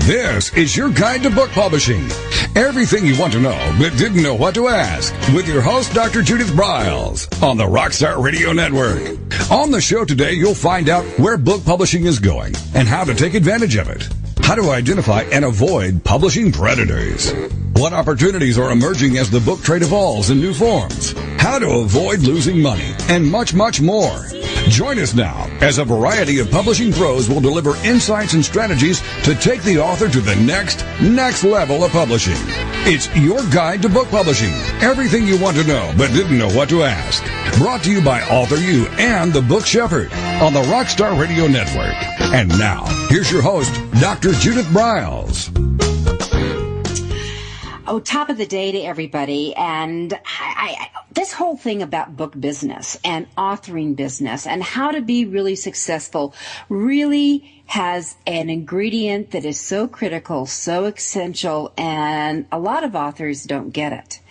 This is your guide to book publishing. Everything you want to know but didn't know what to ask with your host, Dr. Judith Briles, on the Rockstar Radio Network. On the show today, you'll find out where book publishing is going and how to take advantage of it. How to identify and avoid publishing predators. What opportunities are emerging as the book trade evolves in new forms. How to avoid losing money, and much, much more. Join us now as a variety of publishing pros will deliver insights and strategies to take the author to the next level of publishing. It's your guide to book publishing. Everything you want to know but didn't know what to ask. Brought to you by Author U and the Book Shepherd on the Rockstar Radio Network. And now, here's your host, Dr. Judith Briles. Oh, top of the day to everybody. And this whole thing about book business and authoring business and how to be really successful really has an ingredient that is so critical, so essential, and a lot of authors don't get it.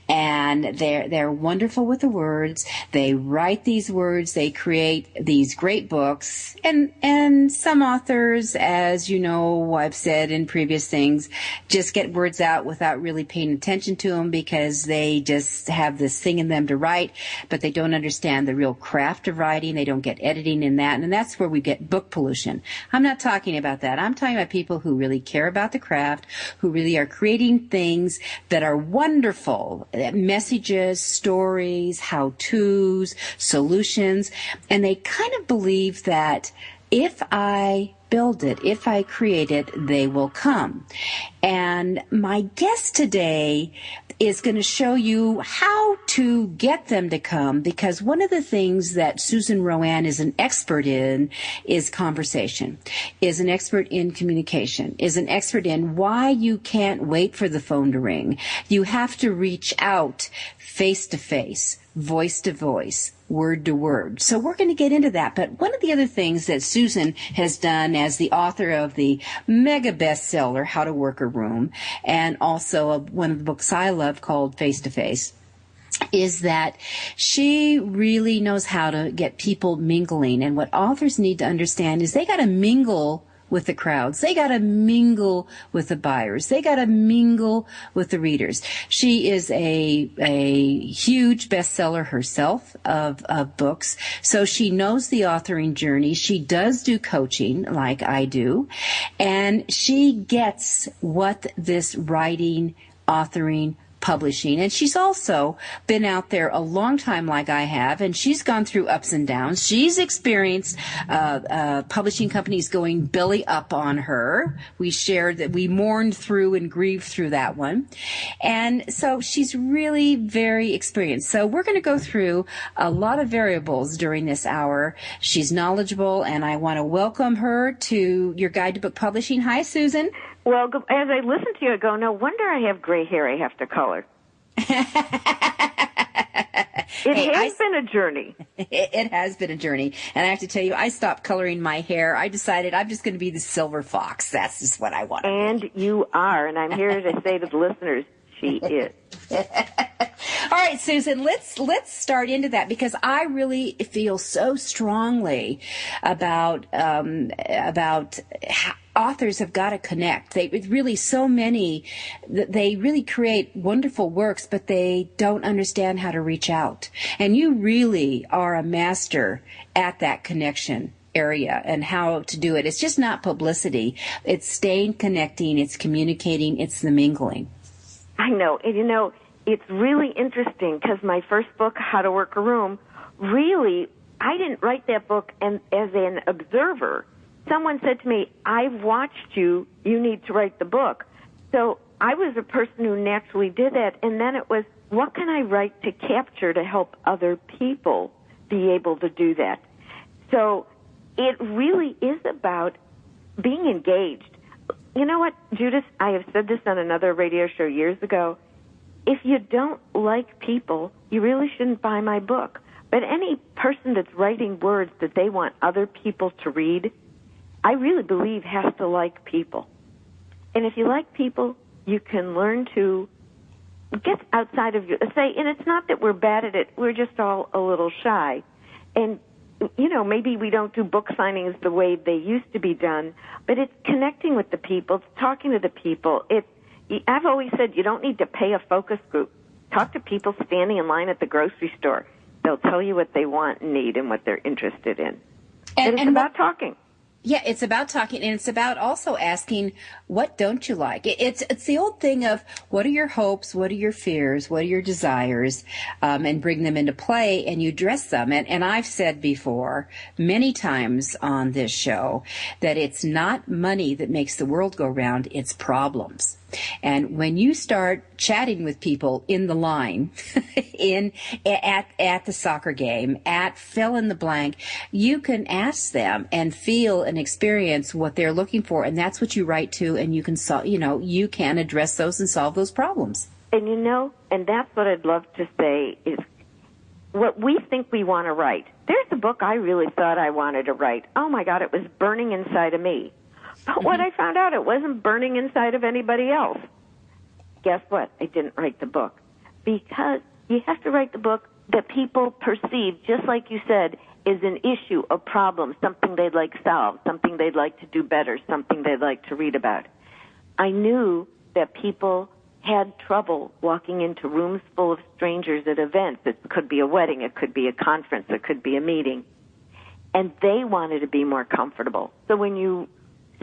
And they're wonderful with the words. They write these words. They create these great books. And some authors, as you know, I've said in previous things, just get words out without really paying attention to them because they just have this thing in them to write, but they don't understand the real craft of writing. They don't get editing in that. And that's where we get book pollution. I'm not talking about that. I'm talking about people who really care about the craft, who really are creating things that are wonderful, messages, stories, how-tos, solutions, and they kind of believe that if I build it, if I create it, they will come. And my guest today is going to show you how to get them to come, because one of the things that Susan RoAne is an expert in is conversation, is an expert in communication, is an expert in why you can't wait for the phone to ring. You have to reach out face to face, voice to voice, word to word. So we're going to get into that. But one of the other things that Susan has done as the author of the mega bestseller, How to Work a Room, and also of one of the books I love called Face to Face, is that she really knows how to get people mingling. And what authors need to understand is they got to mingle with the crowds. They got to mingle with the buyers. They got to mingle with the readers. She is a huge bestseller herself of books. So she knows the authoring journey. She does do coaching like I do. And she gets what this writing, authoring, publishing. And she's also been out there a long time like I have, and she's gone through ups and downs. She's experienced publishing companies going belly up on her. We shared that we mourned through and grieved through that one. And so she's really very experienced. So we're going to go through a lot of variables during this hour. She's knowledgeable, and I want to welcome her to your Guide to Book Publishing. Hi, Susan. Well, as I listen to you, I go, no wonder I have gray hair I have to color. It has been a journey. It has been a journey. And I have to tell you, I stopped coloring my hair. I decided I'm just going to be the silver fox. That's just what I want to be. And you are. And I'm here to say to the listeners, she is. All right, Susan, let's start into that, because I really feel so strongly about how authors have got to connect. They really create wonderful works, but they don't understand how to reach out. And you really are a master at that connection area and how to do it. It's just not publicity. It's staying connecting. It's communicating. It's the mingling. I know. And it's really interesting because my first book, How to Work a Room, really, I didn't write that book as an observer. Someone said to me, I've watched you, you need to write the book. So I was a person who naturally did that, and then it was, what can I write to capture to help other people be able to do that? So it really is about being engaged. You know what, Judith, I have said this on another radio show years ago. If you don't like people, you really shouldn't buy my book. But any person that's writing words that they want other people to read, I really believe has to like people. And if you like people, you can learn to get outside of your, say, and it's not that we're bad at it, we're just all a little shy. And maybe we don't do book signings the way they used to be done, but it's connecting with the people, it's talking to the people. I've always said you don't need to pay a focus group. Talk to people standing in line at the grocery store. They'll tell you what they want and need and what they're interested in. And it's about talking. Yeah, it's about talking, and it's about also asking, what don't you like? It's the old thing of, what are your hopes, what are your fears, what are your desires, and bring them into play, and you address them. And I've said before, many times on this show, that it's not money that makes the world go round, it's problems. And when you start chatting with people in the line, at the soccer game, at fill in the blank, you can ask them and feel and experience what they're looking for, and that's what you write to, and you can you can address those and solve those problems. And and that's what I'd love to say is what we think we want to write. There's a book I really thought I wanted to write. Oh my God, it was burning inside of me. But what I found out, it wasn't burning inside of anybody else. Guess what? I didn't write the book. Because you have to write the book that people perceive, just like you said, is an issue, a problem, something they'd like solved, something they'd like to do better, something they'd like to read about. I knew that people had trouble walking into rooms full of strangers at events. It could be a wedding, it could be a conference, it could be a meeting. And they wanted to be more comfortable. So when you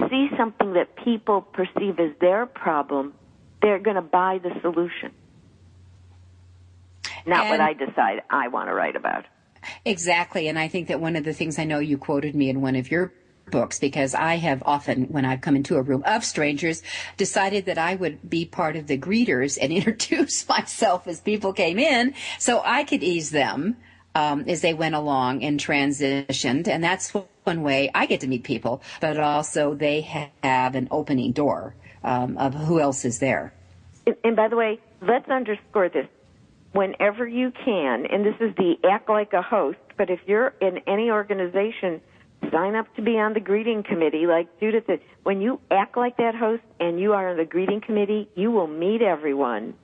see something that people perceive as their problem, they're going to buy the solution. Not what I decide I want to write about. Exactly. And I think that one of the things, I know you quoted me in one of your books, because I have often, when I've come into a room of strangers, decided that I would be part of the greeters and introduce myself as people came in so I could ease them as they went along and transitioned. And that's one way I get to meet people, but also they have an opening door of who else is there. And by the way, let's underscore this. Whenever you can, and this is the act like a host, but if you're in any organization, sign up to be on the greeting committee like Judith did. When you act like that host and you are on the greeting committee, you will meet everyone.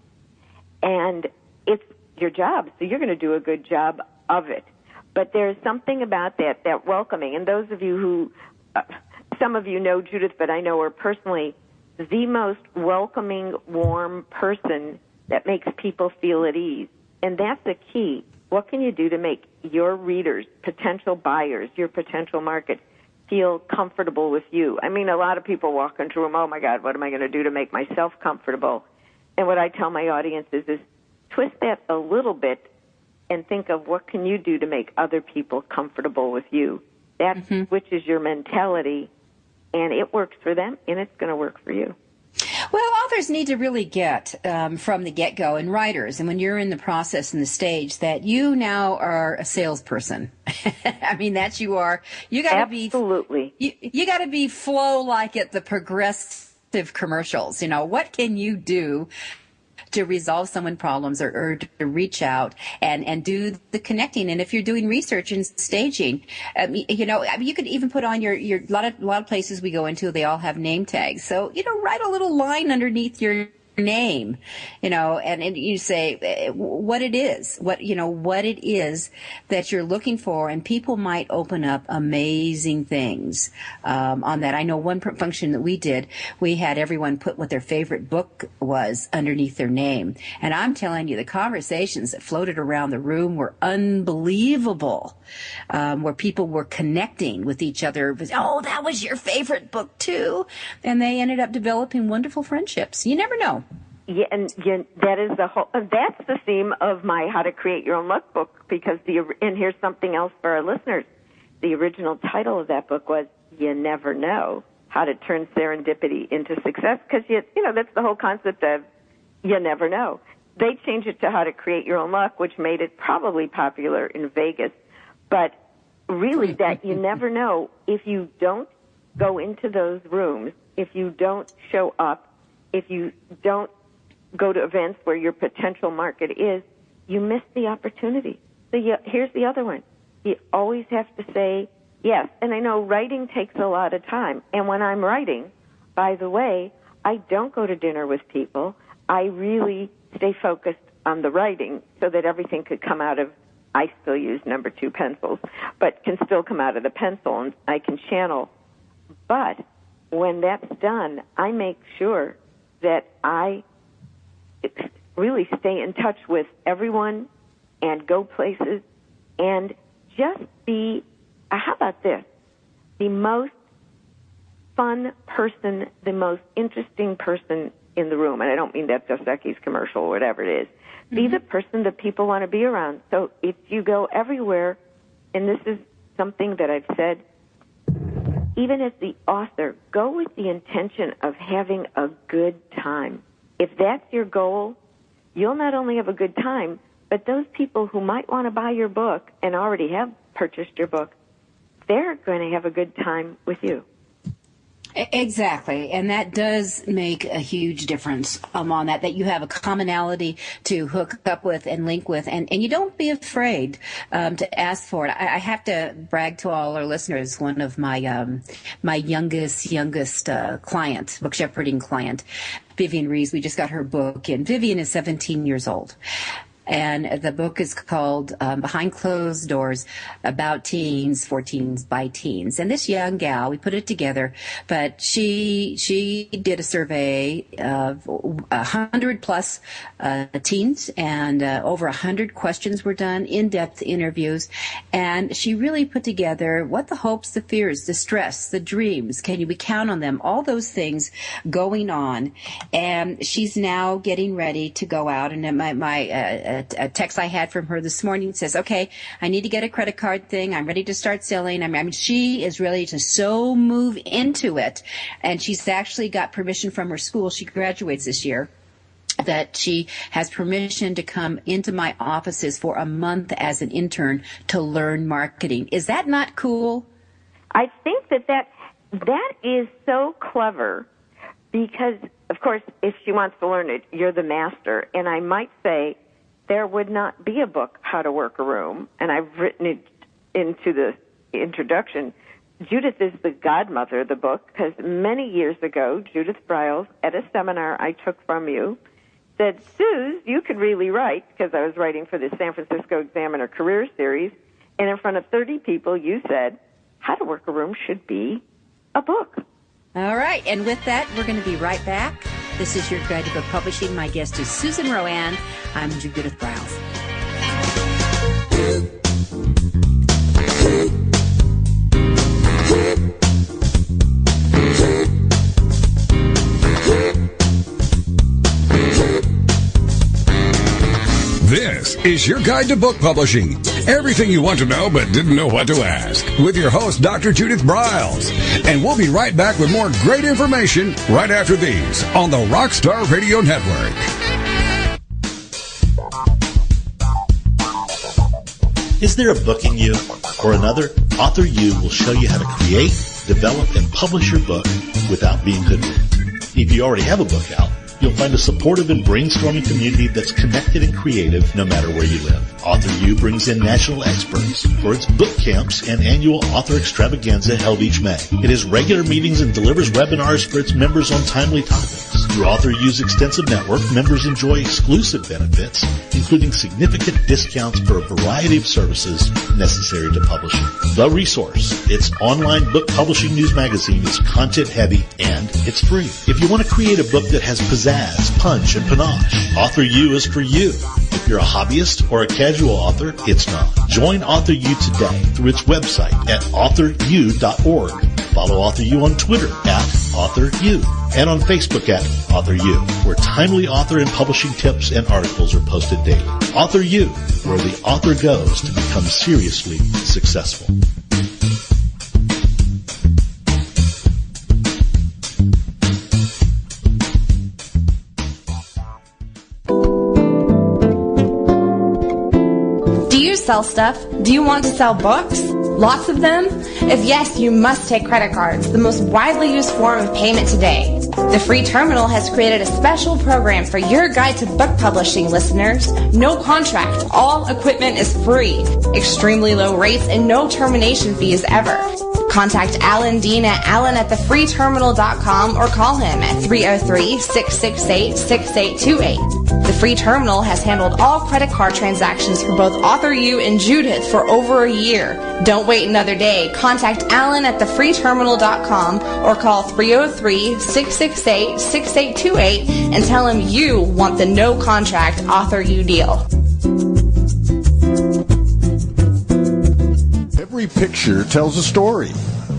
And it's your job, so you're going to do a good job of it. But there's something about that welcoming. And those of you who, some of you know Judith, but I know her personally, the most welcoming, warm person that makes people feel at ease. And that's the key. What can you do to make your readers, potential buyers, your potential market, feel comfortable with you? I mean, a lot of people walk into a room, oh, my God, what am I going to do to make myself comfortable? And what I tell my audience is twist that a little bit and think of what can you do to make other people comfortable with you. That switches your mentality, and it works for them, and it's going to work for you. Well, authors need to really get from the get-go, and writers, and when you're in the process and the stage, that you now are a salesperson. I mean, that you are. You got to be absolutely. You got to be flow like at the Progressive commercials. You know, what can you do to resolve someone's problems or to reach out and do the connecting? And if you're doing research and staging, you could even put on your a lot of places we go into, they all have name tags. So, write a little line underneath your name, and you say what it is, what it is that you're looking for, and people might open up amazing things on that. I know one function that we did, we had everyone put what their favorite book was underneath their name, and I'm telling you, the conversations that floated around the room were unbelievable, where people were connecting with each other with, oh, that was your favorite book too, and they ended up developing wonderful friendships. You never know. Yeah, and that is that's the theme of my How to Create Your Own Luck book, because and here's something else for our listeners. The original title of that book was You Never Know, How to Turn Serendipity into Success, because that's the whole concept of you never know. They changed it to How to Create Your Own Luck, which made it probably popular in Vegas. But really, that you never know, if you don't go into those rooms, if you don't show up, if you don't go to events where your potential market is, you miss the opportunity. So here's the other one. You always have to say yes. And I know writing takes a lot of time. And when I'm writing, by the way, I don't go to dinner with people. I really stay focused on the writing so that everything could come out of I still use number 2 pencils, but can still come out of the pencil, and I can channel. But when that's done, I make sure that I really stay in touch with everyone and go places and just be, how about this, the most fun person, the most interesting person in the room. And I don't mean that Dos Equis commercial or whatever it is. Be the person that people want to be around. So if you go everywhere, and this is something that I've said, even as the author, go with the intention of having a good time. If that's your goal, you'll not only have a good time, but those people who might want to buy your book and already have purchased your book, they're going to have a good time with you. Exactly, and that does make a huge difference on that you have a commonality to hook up with and link with, and you don't be afraid to ask for it. I have to brag to all our listeners, one of my my youngest client, book shepherding client, Vivian Rees, we just got her book in. Vivian is 17 years old. And the book is called Behind Closed Doors, About Teens, for Teens, by Teens. And this young gal, we put it together, but she did a survey of 100 plus teens, and over 100 questions were done, in-depth interviews. And she really put together what the hopes, the fears, the stress, the dreams, can we count on them, all those things going on. And she's now getting ready to go out. And a text I had from her this morning says, okay, I need to get a credit card thing. I'm ready to start selling. I mean, she is ready to so move into it. And she's actually got permission from her school. She graduates this year, that she has permission to come into my offices for a month as an intern to learn marketing. Is that not cool? I think that is so clever because, of course, if she wants to learn it, you're the master. And I might say, there would not be a book, How to Work a Room, and I've written it into the introduction. Judith is the godmother of the book because many years ago, Judith Briles, at a seminar I took from you, said, Suze, you could really write, because I was writing for the San Francisco Examiner Career Series, and in front of 30 people, you said, How to Work a Room should be a book. All right, and with that, we're going to be right back. This is your Guide to Book Publishing. My guest is Susan RoAne. I'm Judith Briles. This is your Guide to Book Publishing. Everything you want to know but didn't know what to ask. With your host, Dr. Judith Briles. And we'll be right back with more great information right after these on the Rockstar Radio Network. Is there a book in you or another? Author U will show you how to create, develop, and publish your book without being hoodwinked. If you already have a book out, you'll find a supportive and brainstorming community that's connected and creative no matter where you live. Author U brings in national experts for its book camps and annual author extravaganza held each May. It has regular meetings and delivers webinars for its members on timely topics. Through Author U's extensive network, members enjoy exclusive benefits, including significant discounts for a variety of services necessary to publishing. The Resource, its online book publishing news magazine, is content-heavy and it's free. If you want to create a book that has pizzazz, punch, and panache, Author U is for you. If you're a hobbyist or a casual author, it's not. Join Author U today through its website at authoru.org. Follow Author U on Twitter at AuthorU and on Facebook at Author U, where timely author and publishing tips and articles are posted daily. Author U, where the author goes to become seriously successful. Do you sell stuff? Do you want to sell books? Lots of them? If yes, you must take credit cards, the most widely used form of payment today. The Free Terminal has created a special program for your Guide to Book Publishing listeners. No contract. All equipment is free. Extremely low rates and no termination fees ever. Contact Alan Dean at alan@thefreeterminal.com or call him at 303-668-6828. The free terminal has handled all credit card transactions for both author you and Judith for over a year. Don't wait another day. Contact Alan at thefreeterminal.com or call 303-668-6828 and tell him you want the no contract author you deal. Every picture tells a story.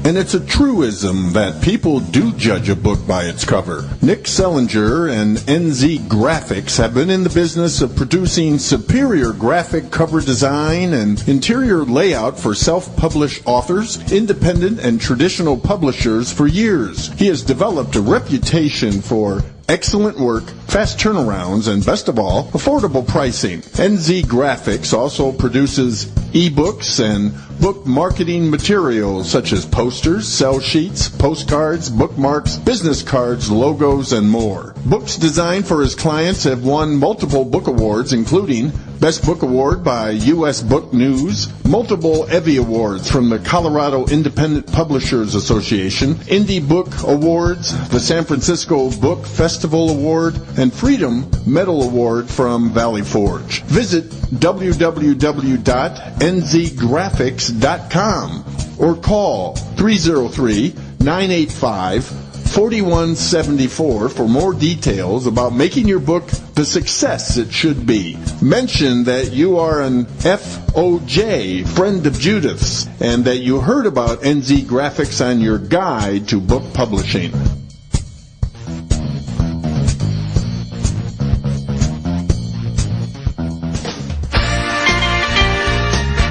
And it's a truism that people do judge a book by its cover. Nick Sellinger and NZ Graphics have been in the business of producing superior graphic cover design and interior layout for self-published authors, independent and traditional publishers for years. He has developed a reputation for excellent work, fast turnarounds, and best of all, affordable pricing. NZ Graphics also produces ebooks and book marketing materials such as posters, sell sheets, postcards, bookmarks, business cards, logos, and more. Books designed for his clients have won multiple book awards, including Best Book Award by U.S. Book News, multiple Evie Awards from the Colorado Independent Publishers Association, Indie Book Awards, the San Francisco Book Festival Award, and Freedom Medal Award from Valley Forge. Visit www.nzgraphics.com or call 303-985-4174 for more details about making your book the success it should be. Mention that you are an FOJ, friend of Judith's, and that you heard about NZ Graphics on your guide to book publishing.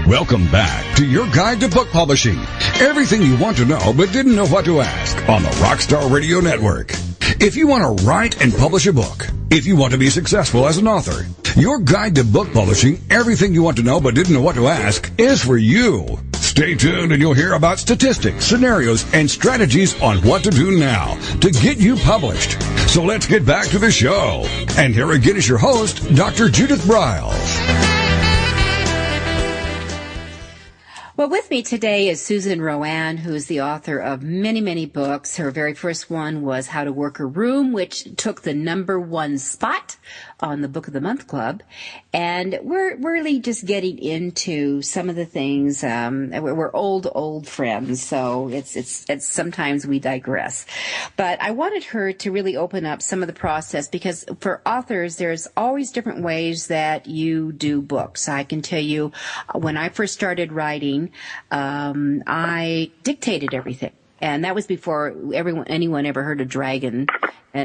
Welcome back to your guide to book publishing. Everything you want to know but didn't know what to ask on the Rockstar Radio Network. If you want to write and publish a book, if you want to be successful as an author, your guide to book publishing, everything you want to know but didn't know what to ask, is for you. Stay tuned and you'll hear about statistics, scenarios, and strategies on what to do now to get you published. So let's get back to the show. And here again is your host, Dr. Judith Briles. Well, with me today is Susan RoAne, who is the author of many, many books. Her very first one was How to Work a Room, which took the #1 spot on the Book of the Month Club. And we're really just getting into some of the things. We're old friends, so it's sometimes we digress. But I wanted her to really open up some of the process, because for authors, there's always different ways that you do books. I can tell you, when I first started writing, I dictated everything. And that was before anyone ever heard of Dragon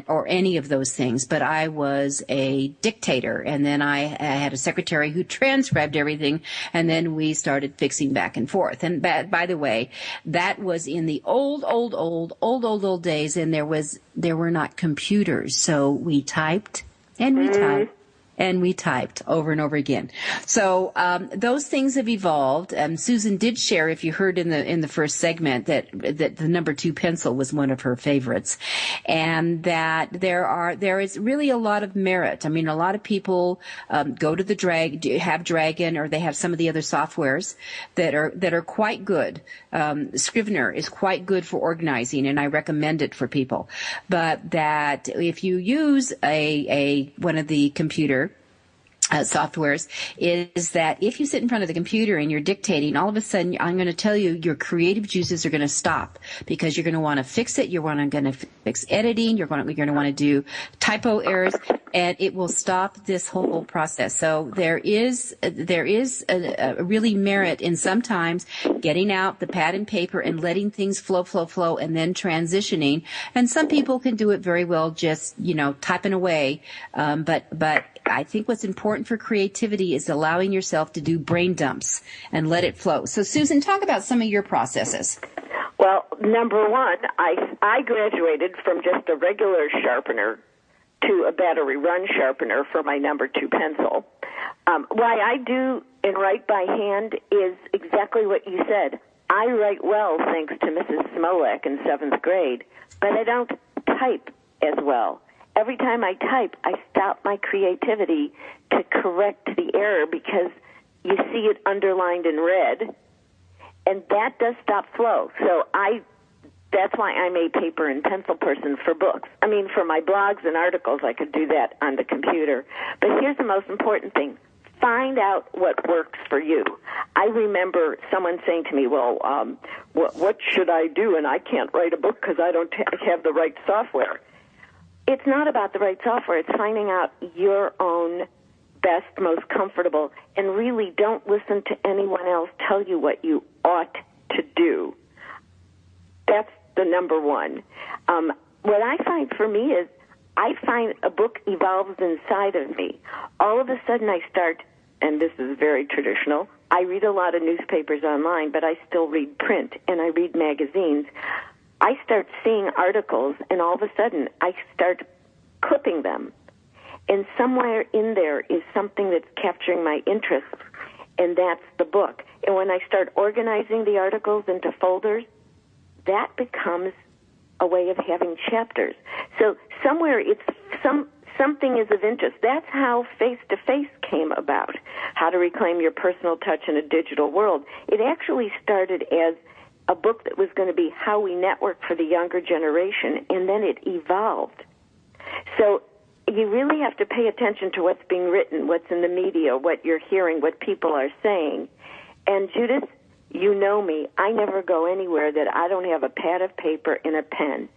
or any of those things. But I was a dictator, and then I had a secretary who transcribed everything, and then we started fixing back and forth. And by the way, that was in the old days, and there were not computers, so we typed and we typed. And we typed over and over again. So those things have evolved. Susan did share, if you heard in the first segment, that the #2 pencil was one of her favorites, and that there is really a lot of merit. I mean, a lot of people go to have Dragon, or they have some of the other softwares that are quite good. Scrivener is quite good for organizing, and I recommend it for people. But that if you use one of the computer softwares, is that if you sit in front of the computer and you're dictating, all of a sudden, I'm going to tell you, your creative juices are going to stop, because you're going to want to fix it. You're going to fix editing. You're going to want to do typo errors, and it will stop this whole process. So there is a really merit in sometimes getting out the pad and paper and letting things flow, and then transitioning. And some people can do it very well, just typing away. But I think what's important for creativity is allowing yourself to do brain dumps and let it flow. So, Susan, talk about some of your processes. Well, #1, I graduated from just a regular sharpener to a battery run sharpener for my #2 pencil. Why I do and write by hand is exactly what you said. I write well thanks to Mrs. Smolek in 7th grade, but I don't type as well. Every time I type, I stop my creativity to correct the error, because you see it underlined in red, and that does stop flow. So I That's why I'm a paper and pencil person for books. I mean, for my blogs and articles, I could do that on the computer. But here's the most important thing. Find out what works for you. I remember someone saying to me, well, what should I do? And I can't write a book because I don't have the right software. It's not about the right software. It's finding out your own best, most comfortable, and really don't listen to anyone else tell you what you ought to do. That's the number one. What I find for me is I find a book evolves inside of me. All of a sudden I start, and this is very traditional, I read a lot of newspapers online, but I still read print, and I read magazines. I start seeing articles, and all of a sudden I start clipping them. And somewhere in there is something that's capturing my interest, and that's the book. And when I start organizing the articles into folders, that becomes a way of having chapters. So somewhere it's something is of interest. That's how face-to-face came about, how to reclaim your personal touch in a digital world. It actually started as a book that was going to be how we network for the younger generation, and then it evolved. So you really have to pay attention to what's being written, what's in the media, what you're hearing, what people are saying. And Judith, you know me. I never go anywhere that I don't have a pad of paper and a pen.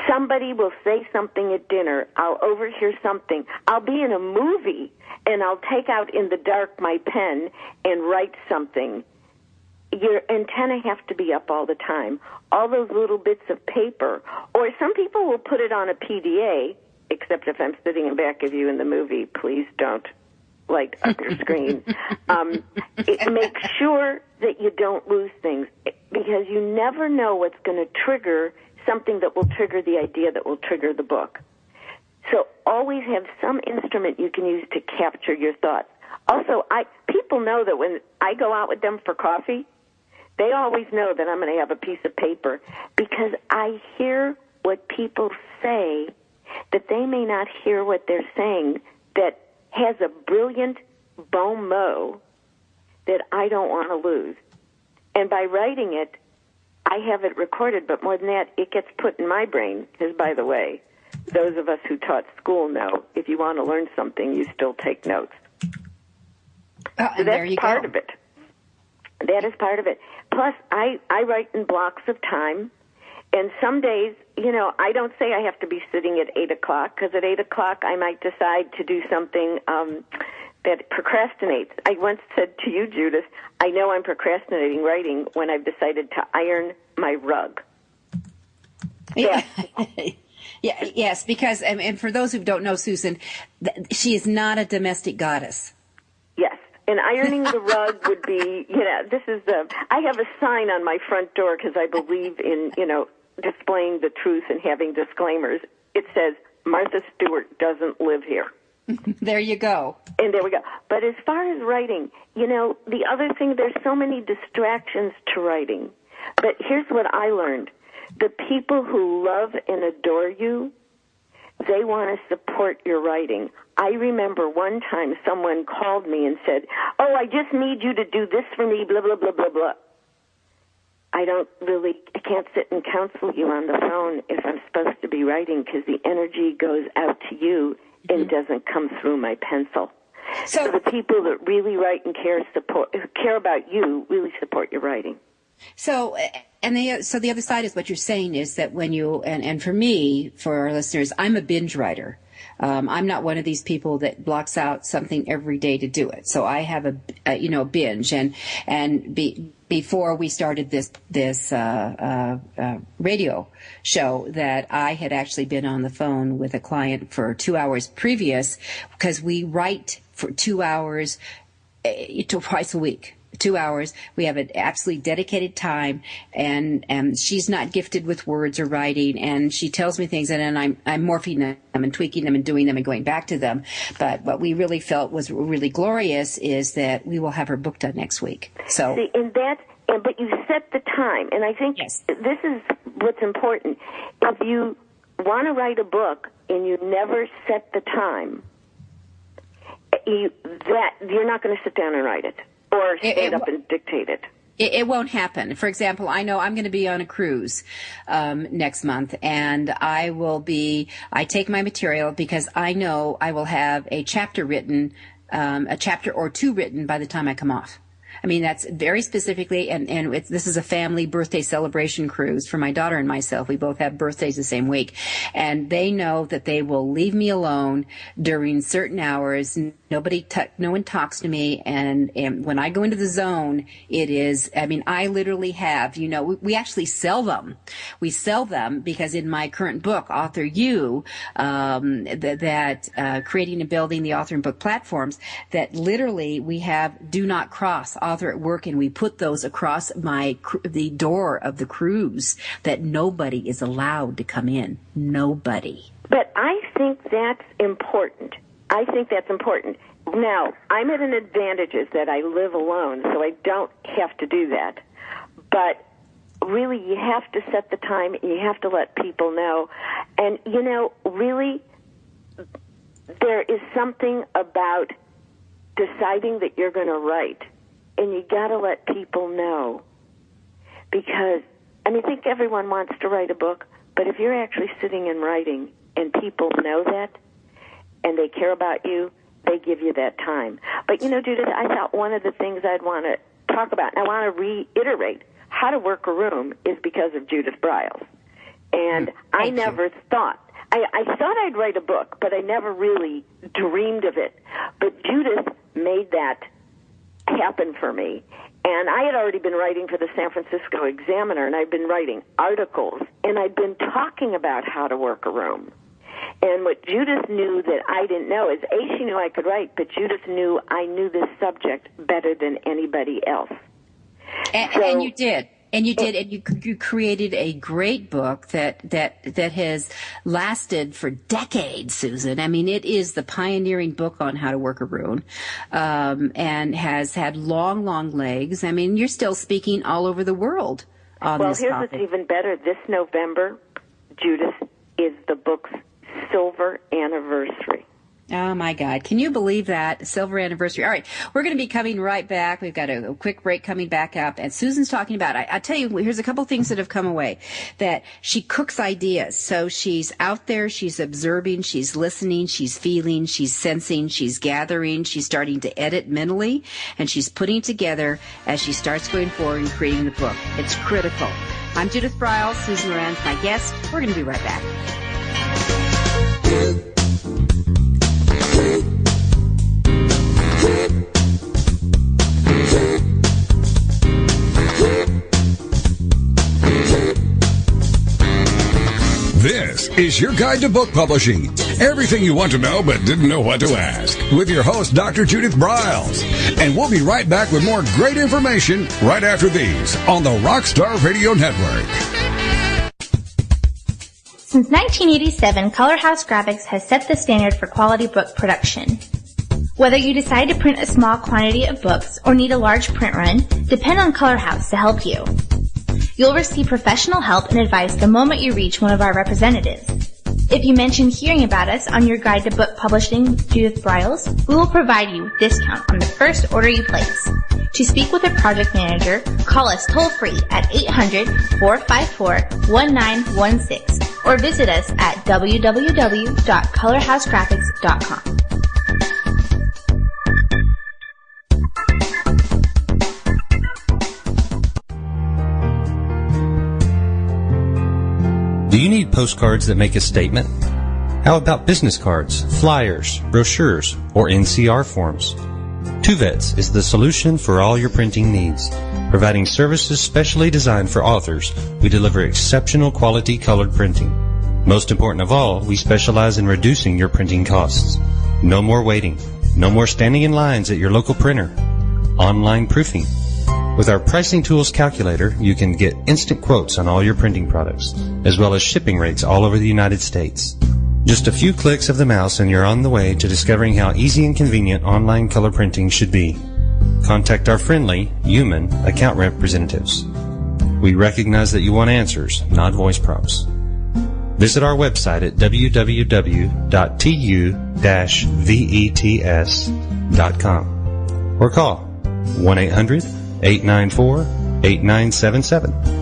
Somebody will say something at dinner. I'll overhear something. I'll be in a movie, and I'll take out in the dark my pen and write something. Your antenna have to be up all the time. All those little bits of paper. Or some people will put it on a PDA, except if I'm sitting in back of you in the movie, please don't light up your screen. Make sure that you don't lose things, because you never know what's going to trigger something that will trigger the idea that will trigger the book. So always have some instrument you can use to capture your thoughts. Also, people know that when I go out with them for coffee, they always know that I'm going to have a piece of paper, because I hear what people say that they may not hear what they're saying, that has a brilliant bon mot that I don't want to lose. And by writing it, I have it recorded, but more than that, it gets put in my brain. Because, by the way, those of us who taught school know if you want to learn something, you still take notes. So that's part of it. That is part of it. Plus, I write in blocks of time. And some days, I don't say I have to be sitting at 8 o'clock, because at 8 o'clock I might decide to do something that procrastinates. I once said to you, Judith, I know I'm procrastinating writing when I've decided to iron my rug. Yeah. Yes, because, and for those who don't know Susan, she is not a domestic goddess. Yes. And ironing the rug would be, I have a sign on my front door because I believe in, displaying the truth and having disclaimers. It says, Martha Stewart doesn't live here. There you go. And there we go. But as far as writing, the other thing, there's so many distractions to writing. But here's what I learned. The people who love and adore you, they want to support your writing. I remember one time someone called me and said, oh, I just need you to do this for me, blah, blah, blah, blah, blah. I can't sit and counsel you on the phone if I'm supposed to be writing, because the energy goes out to you and doesn't come through my pencil. So the people that really write and care about you really support your writing. So the other side is what you're saying is that when you, and for me, for our listeners, I'm a binge writer. I'm not one of these people that blocks out something every day to do it. So I have a binge, before we started this radio show, that I had actually been on the phone with a client for 2 hours previous, because we write for 2 hours twice a week. 2 hours. We have an absolutely dedicated time, and she's not gifted with words or writing, and she tells me things, and then I'm morphing them and tweaking them and doing them and going back to them. But what we really felt was really glorious is that we will have her book done next week. So, see, but you set the time, and I think this is what's important. If you want to write a book and you never set the time, you're not going to sit down and write it. Or stand up and dictate it. It won't happen. For example, I know I'm going to be on a cruise next month, and I take my material because I know I will have a chapter written, a chapter or two written by the time I come off. I mean, that's very specifically, and this is a family birthday celebration cruise for my daughter and myself. We both have birthdays the same week. And they know that they will leave me alone during certain hours. No one talks to me. And when I go into the zone, I literally have, we actually sell them. We sell them because in my current book, Author You, Creating and Building the Author and Book Platforms, that literally we have do not cross author at work, and we put those across the door of the cruise that nobody is allowed to come in. Nobody. But I think that's important. Now, I'm at an advantage is that I live alone, so I don't have to do that. But really, you have to set the time, and you have to let people know. And, really, there is something about deciding that you're going to write. And you got to let people know, because I think everyone wants to write a book, but if you're actually sitting and writing and people know that and they care about you, they give you that time. But Judith, I thought one of the things I'd want to talk about, and I want to reiterate, How to Work a Room is because of Judith Briles. And I never thought, I thought I'd write a book, but I never really dreamed of it. But Judith made that happen for me. And I had already been writing for the San Francisco Examiner, and I'd been writing articles, and I'd been talking about how to work a room. And what Judith knew that I didn't know is, A, she knew I could write, but Judith knew I knew this subject better than anybody else. And you did. And you did, and you created a great book that has lasted for decades, Susan. I mean, it is the pioneering book on how to work a room, and has had long legs. I mean, you're still speaking all over the world on this topic. Well, here's what's even better. This November, Judith, is the book's silver anniversary. Oh, my God. Can you believe that? Silver anniversary. All right. We're going to be coming right back. We've got a quick break coming back up. And Susan's talking about, I tell you, here's a couple things that have come away. That she cooks ideas. So she's out there, she's observing, she's listening, she's feeling, she's sensing, she's gathering, she's starting to edit mentally, and she's putting together as she starts going forward and creating the book. It's critical. I'm Judith Briles. Susan RoAne is my guest. We're going to be right back. This is your guide to book publishing. Everything you want to know but didn't know what to ask. With your host, Dr. Judith Briles. And we'll be right back with more great information right after these on the Rockstar Radio Network. Since 1987, Color House Graphics has set the standard for quality book production. Whether you decide to print a small quantity of books or need a large print run, depend on Color House to help you. You'll receive professional help and advice the moment you reach one of our representatives. If you mention hearing about us on your guide to book publishing with Judith Briles, we will provide you with a discount on the first order you place. To speak with a project manager, call us toll-free at 800-454-1916 or visit us at www.colorhousegraphics.com. Do you need postcards that make a statement? How about business cards, flyers, brochures, or NCR forms? Tuvets is the solution for all your printing needs. Providing services specially designed for authors, we deliver exceptional quality colored printing. Most important of all, we specialize in reducing your printing costs. No more waiting. No more standing in lines at your local printer. Online proofing. With our pricing tools calculator, you can get instant quotes on all your printing products, as well as shipping rates all over the United States. Just a few clicks of the mouse and you're on the way to discovering how easy and convenient online color printing should be. Contact our friendly, human account representatives. We recognize that you want answers, not voice prompts. Visit our website at www.tu-vets.com or call 1-800-894-8255. 888-889-8977.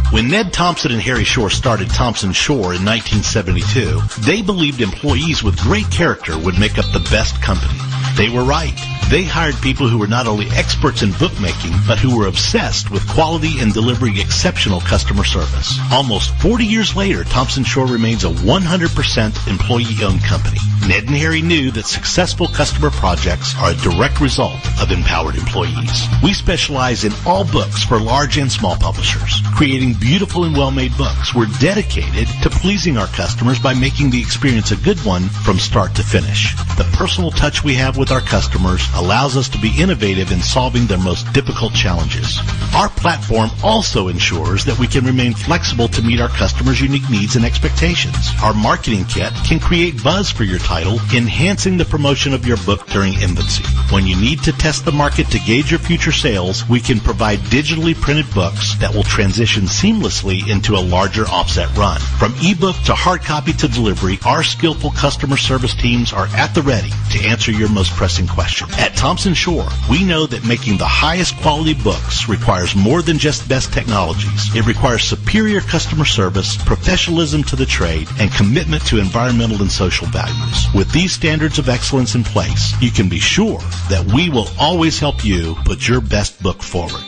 When Ned Thompson and Harry Shore started Thompson Shore in 1972, they believed employees with great character would make up the best company. They were right. They hired people who were not only experts in bookmaking, but who were obsessed with quality and delivering exceptional customer service. Almost 40 years later, Thompson Shore remains a 100% employee-owned company. Ned and Harry knew that successful customer projects are a direct result of empowered employees. We specialize in all books for large and small publishers, creating beautiful and well-made books. We're dedicated to pleasing our customers by making the experience a good one from start to finish. The personal touch we have with our customers allows us to be innovative in solving their most difficult challenges. Our platform also ensures that we can remain flexible to meet our customers' unique needs and expectations. Our marketing kit can create buzz for your title, enhancing the promotion of your book during infancy. When you need to test the market to gauge your future sales, we can provide digitally printed books that will transition seamlessly into a larger offset run. From ebook to hard copy to delivery, our skillful customer service teams are at the ready to answer your most pressing question. At Thompson Shore, we know that making the highest quality books requires more than just best technologies. It requires superior customer service, professionalism to the trade, and commitment to environmental and social values. With these standards of excellence in place, you can be sure that we will always help you put your best book forward.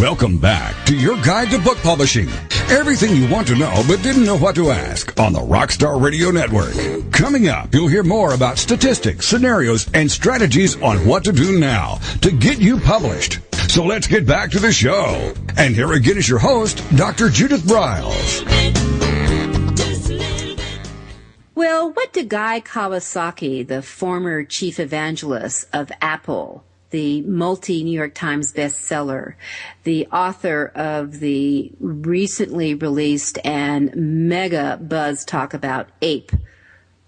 Welcome back to your guide to book publishing. Everything you want to know but didn't know what to ask on the Rockstar Radio Network. Coming up, you'll hear more about statistics, scenarios, and strategies on what to do now to get you published. So let's get back to the show. And here again is your host, Dr. Judith Briles. Well, what did Guy Kawasaki, the former chief evangelist of Apple, the multi-New York Times bestseller, the author of the recently released and mega buzz talk about Ape,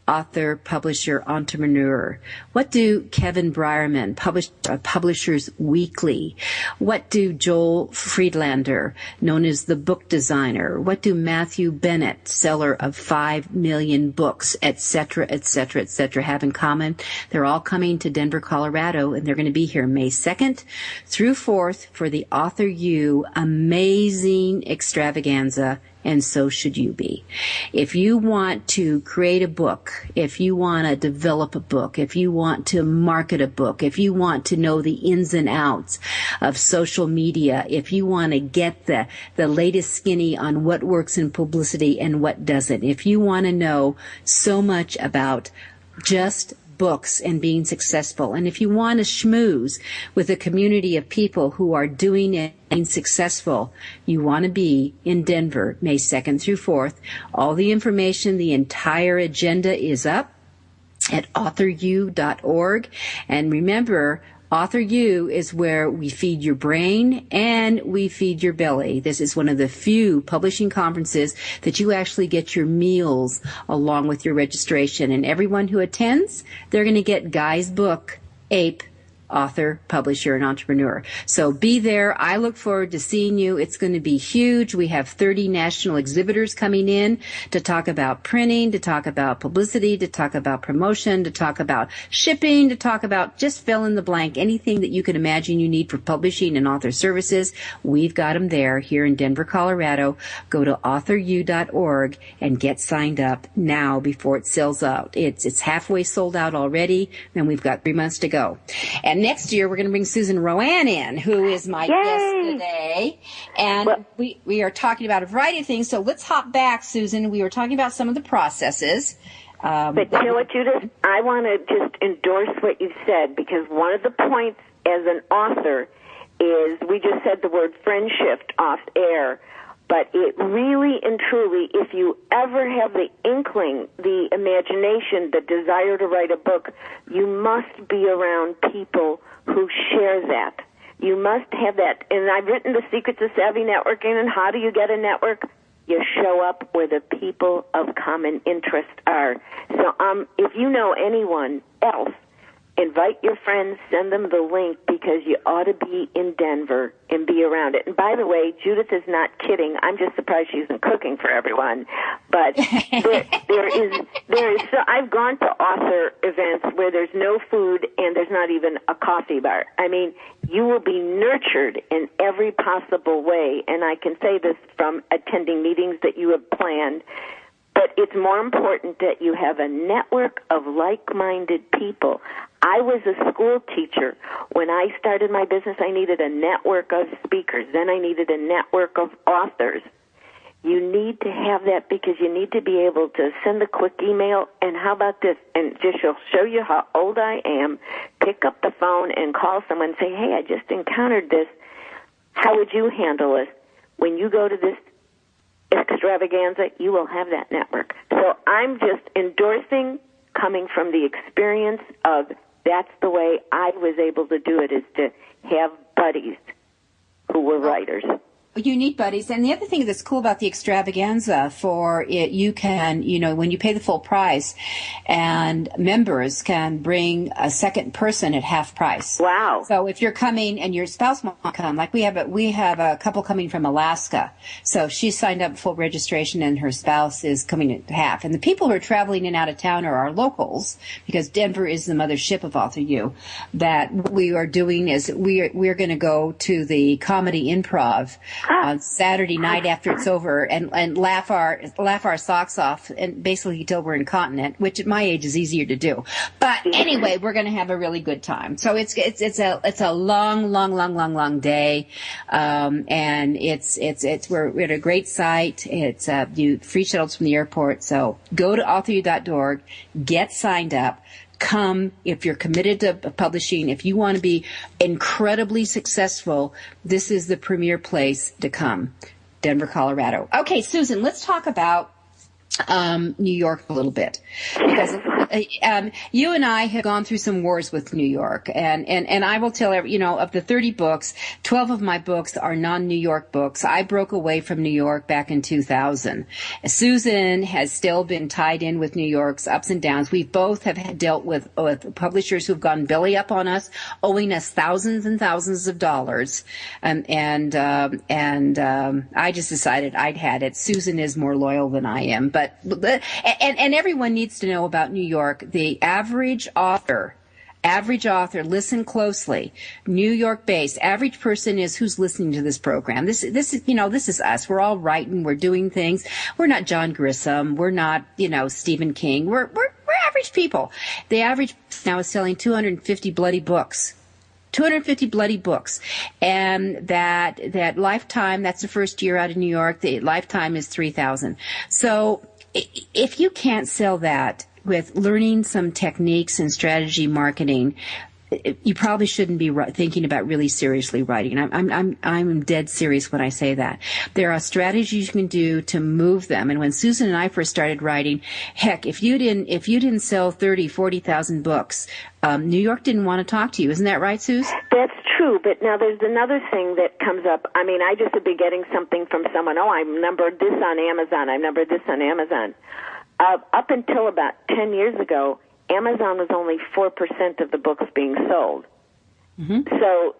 author, publisher, entrepreneur. What do Kevin Brierman, Publishers Weekly? What do Joel Friedlander, known as the book designer? What do Matthew Bennett, seller of 5 million books, etc., etc., etc., have in common? They're all coming to Denver, Colorado, and they're going to be here May 2nd through 4th for the Author U amazing extravaganza. And so should you be. If you want to create a book, if you want to develop a book, if you want to market a book, if you want to know the ins and outs of social media, if you want to get the latest skinny on what works in publicity and what doesn't, if you want to know so much about just books and being successful, and if you want to schmooze with a community of people who are doing it and successful, you want to be in Denver, May 2nd through 4th. All the information, the entire agenda is up at authoru.org. And remember, Author U is where we feed your brain and we feed your belly. This is one of the few publishing conferences that you actually get your meals along with your registration. And everyone who attends, they're going to get Guy's book, Ape, author, publisher, and entrepreneur. So be there. I look forward to seeing you. It's going to be huge. We have 30 national exhibitors coming in to talk about printing, to talk about publicity, to talk about promotion, to talk about shipping, to talk about just fill in the blank, anything that you can imagine you need for publishing and author services. We've got them there here in Denver, Colorado. Go to authoru.org and get signed up now before it sells out. It's halfway sold out already, and we've got 3 months to go. And next year, we're going to bring Susan RoAne in, who is my guest today. And we are talking about a variety of things. So let's hop back, Susan. We were talking about some of the processes. But you know what, Judith? I want to just endorse what you said, because one of the points as an author is, we just said the word friendship off air, but it really and truly, if you ever have the inkling, the imagination, the desire to write a book, you must be around people who share that. You must have that. And I've written The Secrets of Savvy Networking and How Do You Get a Network. You show up where the people of common interest are. So if you know anyone else, invite your friends, send them the link, because you ought to be in Denver and be around it. And by the way, Judith is not kidding. I'm just surprised she isn't cooking for everyone. But there is. So I've gone to author events where there's no food and there's not even a coffee bar. I mean, you will be nurtured in every possible way. And I can say this from attending meetings that you have planned. But it's more important that you have a network of like-minded people. I was a school teacher. When I started my business, I needed a network of speakers. Then I needed a network of authors. You need to have that, because you need to be able to send a quick email. And how about this? And just she'll show you how old I am. Pick up the phone and call someone and say, hey, I just encountered this. How would you handle it? When you go to this extravaganza, you will have that network. So I'm just endorsing, coming from the experience of that's the way I was able to do it, is to have buddies who were writers. You need buddies. And the other thing that's cool about the extravaganza for it, you can, when you pay the full price, and members can bring a second person at half price. Wow. So if you're coming and your spouse won't come, like we have a couple coming from Alaska. So she signed up full registration and her spouse is coming at half. And the people who are traveling in out of town are our locals, because Denver is the mothership of Author U. That what we are doing is we're going to go to the Comedy Improv on Saturday night after it's over, and laugh our socks off, and basically till we're incontinent, which at my age is easier to do. But anyway, we're going to have a really good time. So it's a long day, and we're at a great site. It's free shuttles from the airport. So go to authoru.org, get signed up. Come if you're committed to publishing. If you want to be incredibly successful, this is the premier place to come. Denver, Colorado. Okay, Susan, let's talk about New York a little bit, because you and I have gone through some wars with New York, and I will tell of the 30 books, 12 of my books are non-New York books. I broke away from New York back in 2000. Susan has still been tied in with New York's ups and downs. We both have dealt with publishers who've gone belly up on us, owing us thousands and thousands of dollars, and I just decided I'd had it. Susan is more loyal than I am, but everyone needs to know about New York. The average author, listen closely, New York based, average person is who's listening to this program. This is us. We're all writing. We're doing things. We're not John Grisham. We're not, Stephen King. We're average people. The average now is selling 250 bloody books. 250 bloody books. And that lifetime, that's the first year out of New York, the lifetime is 3,000. So if you can't sell that with learning some techniques and strategy marketing, you probably shouldn't be thinking about really seriously writing. I'm dead serious when I say that. There are strategies you can do to move them. And when Susan and I first started writing, heck, if you didn't sell 30, 40,000 books, New York didn't want to talk to you. Isn't that right, Suze? That's true, but now there's another thing that comes up. I mean, I just would be getting something from someone, I numbered this on Amazon, I numbered this on Amazon. Up until about 10 years ago, Amazon was only 4% of the books being sold. Mm-hmm. So,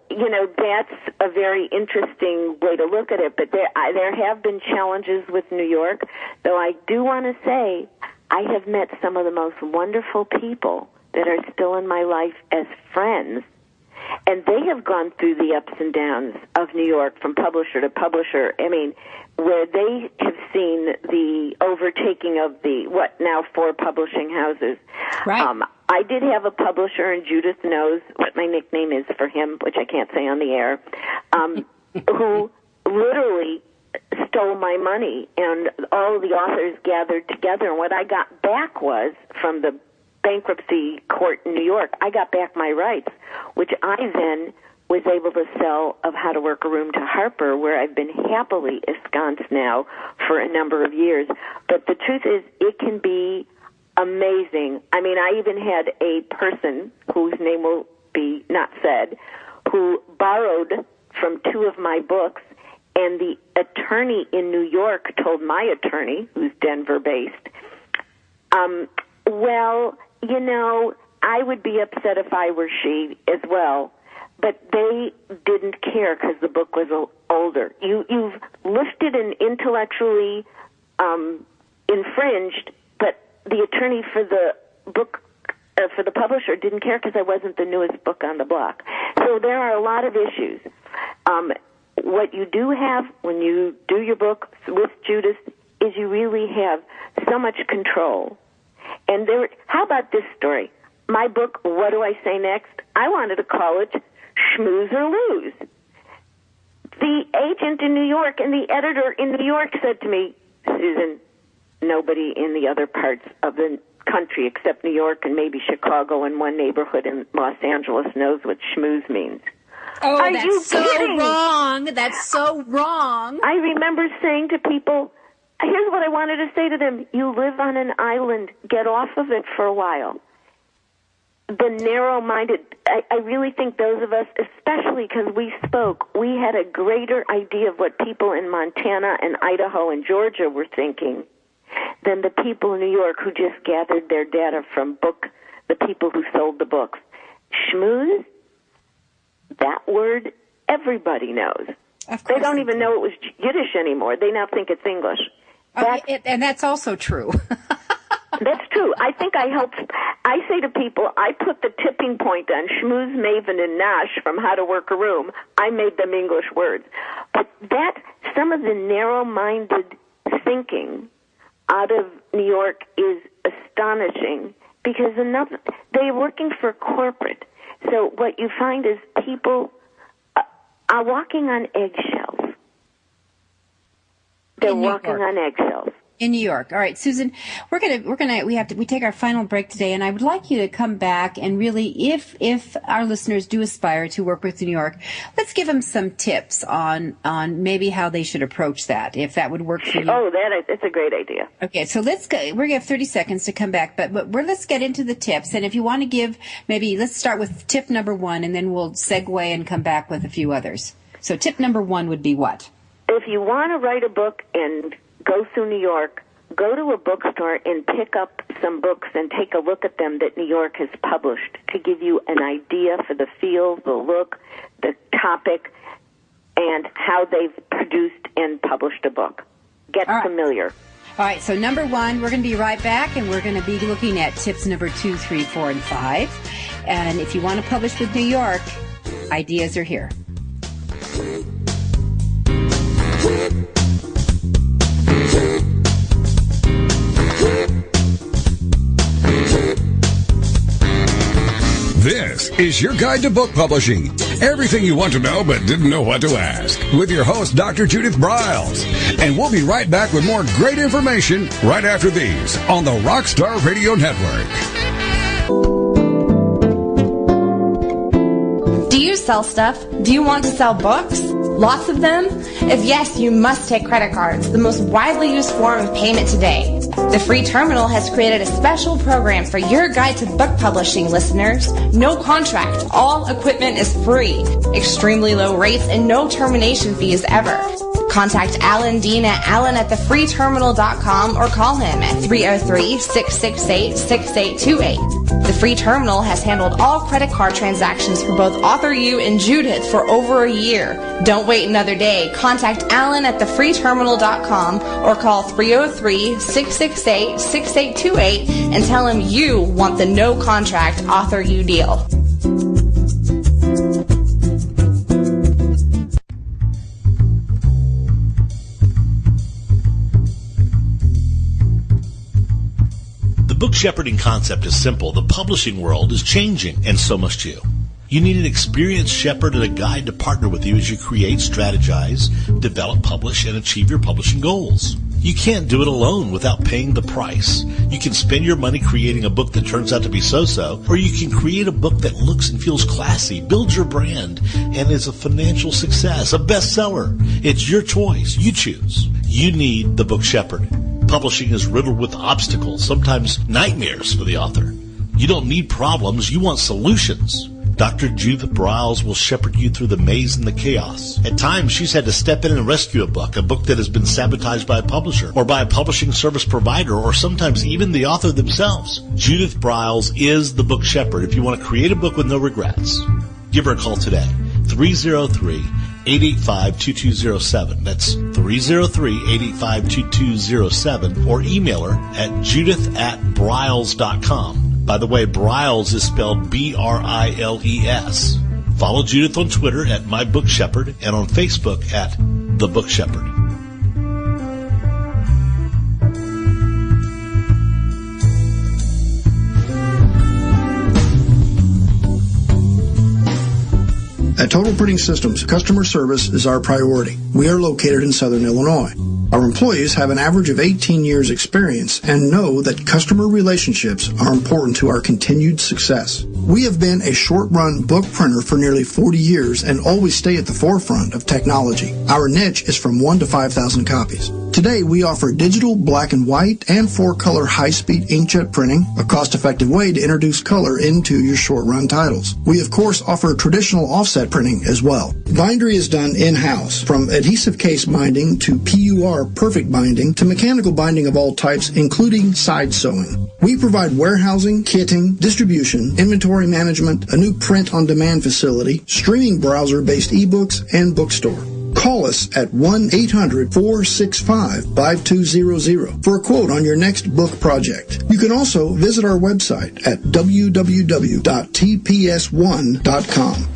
that's a very interesting way to look at it. But there have been challenges with New York, though I do want to say I have met some of the most wonderful people that are still in my life as friends. And they have gone through the ups and downs of New York from publisher to publisher. I mean, where they have seen the overtaking of the, now 4 publishing houses. Right. I did have a publisher, and Judith knows what my nickname is for him, which I can't say on the air, who literally stole my money, and all the authors gathered together. And what I got back was, from the bankruptcy court in New York, I got back my rights, which I then was able to sell of How to Work a Room to Harper, where I've been happily ensconced now for a number of years. But the truth is, it can be amazing. I mean, I even had a person whose name will be not said, who borrowed from 2 of my books and the attorney in New York told my attorney, who's Denver-based, well, you know, I would be upset if I were she as well, but they didn't care because the book was older. You've lifted and intellectually infringed, but the attorney for the book, for the publisher, didn't care because I wasn't the newest book on the block. So there are a lot of issues. What you do have when you do your book with Judith is you really have so much control. And how about this story? My book, What Do I Say Next? I wanted to call it Schmooze or Lose. The agent in New York and the editor in New York said to me, Susan, nobody in the other parts of the country except New York and maybe Chicago and one neighborhood in Los Angeles knows what schmooze means. Oh, Are that's you so kidding? wrong. That's so wrong. I remember saying to people, here's what I wanted to say to them. You live on an island. Get off of it for a while. The narrow-minded, I really think those of us, especially because we spoke, we had a greater idea of what people in Montana and Idaho and Georgia were thinking than the people in New York who just gathered their data from the people who sold the books. Schmooze, that word everybody knows. They don't even know it was Yiddish anymore. They now think it's English. And that's also true. That's true. I think I say to people, I put the tipping point on schmooze, maven, and nash from How to Work a Room. I made them English words. But some of the narrow-minded thinking out of New York is astonishing because they're working for corporate. So what you find is people are walking on eggshells. They're walking on eggshells. In New York. All right, Susan, we take our final break today, and I would like you to come back and really, if our listeners do aspire to work with New York, let's give them some tips on maybe how they should approach that, if that would work for you. Oh, that's a great idea. Okay, so we're going to have 30 seconds to come back, but let's get into the tips, and if you want to give, maybe let's start with tip number 1, and then we'll segue and come back with a few others. So tip number 1 would be what? If you want to write a book and go through New York, go to a bookstore and pick up some books and take a look at them that New York has published to give you an idea for the feel, the look, the topic, and how they've produced and published a book. Get familiar. All right, so number 1, we're going to be right back, and we're going to be looking at tips number 2, 3, 4, and 5. And if you want to publish with New York, ideas are here. This is your guide to book publishing. Everything you want to know but didn't know what to ask. With your host, Dr. Judith Briles. And we'll be right back with more great information right after these on the Rockstar Radio Network. Do you sell stuff? Do you want to sell books? Lots of them? If yes, you must take credit cards, the most widely used form of payment today. The free terminal has created a special program for your guide to book publishing listeners. No contract. All equipment is free. Extremely low rates and no termination fees ever. Contact Alan Dean at alan@thefreeterminal.com or call him at 303-668-6828. The free terminal has handled all credit card transactions for both Author You and Judith for over a year. Don't wait another day. Contact Alan at thefreeterminal.com or call 303-668-6828 and tell him you want the no contract Author You deal. The book shepherding concept is simple. The publishing world is changing, and so must you. You need an experienced shepherd and a guide to partner with you as you create, strategize, develop, publish, and achieve your publishing goals. You can't do it alone without paying the price. You can spend your money creating a book that turns out to be so-so, or you can create a book that looks and feels classy, builds your brand, and is a financial success, a bestseller. It's your choice. You choose. You need the book shepherd. Publishing is riddled with obstacles, sometimes nightmares for the author. You don't need problems, you want solutions. Dr. Judith Briles will shepherd you through the maze and the chaos. At times, she's had to step in and rescue a book that has been sabotaged by a publisher or by a publishing service provider or sometimes even the author themselves. Judith Briles is the book shepherd if you want to create a book with no regrets. Give her a call today, 303-885-2207. That's 303-885-2207, or email her at judith@briles.com. By the way, Briles is spelled B-R-I-L-E-S. Follow Judith on Twitter at MyBookShepherd and on Facebook at The Book Shepherd. At Total Printing Systems, customer service is our priority. We are located in Southern Illinois. Our employees have an average of 18 years experience and know that customer relationships are important to our continued success. We have been a short-run book printer for nearly 40 years and always stay at the forefront of technology. Our niche is from 1 to 5,000 copies. Today, we offer digital, black and white, and 4-color high-speed inkjet printing, a cost-effective way to introduce color into your short-run titles. We, of course, offer traditional offset printing as well. Bindery is done in-house, from adhesive case binding to PUR perfect binding to mechanical binding of all types, including side sewing. We provide warehousing, kitting, distribution, inventory management, a new print-on-demand facility, streaming browser-based ebooks, and bookstore. Call us at 1-800-465-5200 for a quote on your next book project. You can also visit our website at www.tps1.com.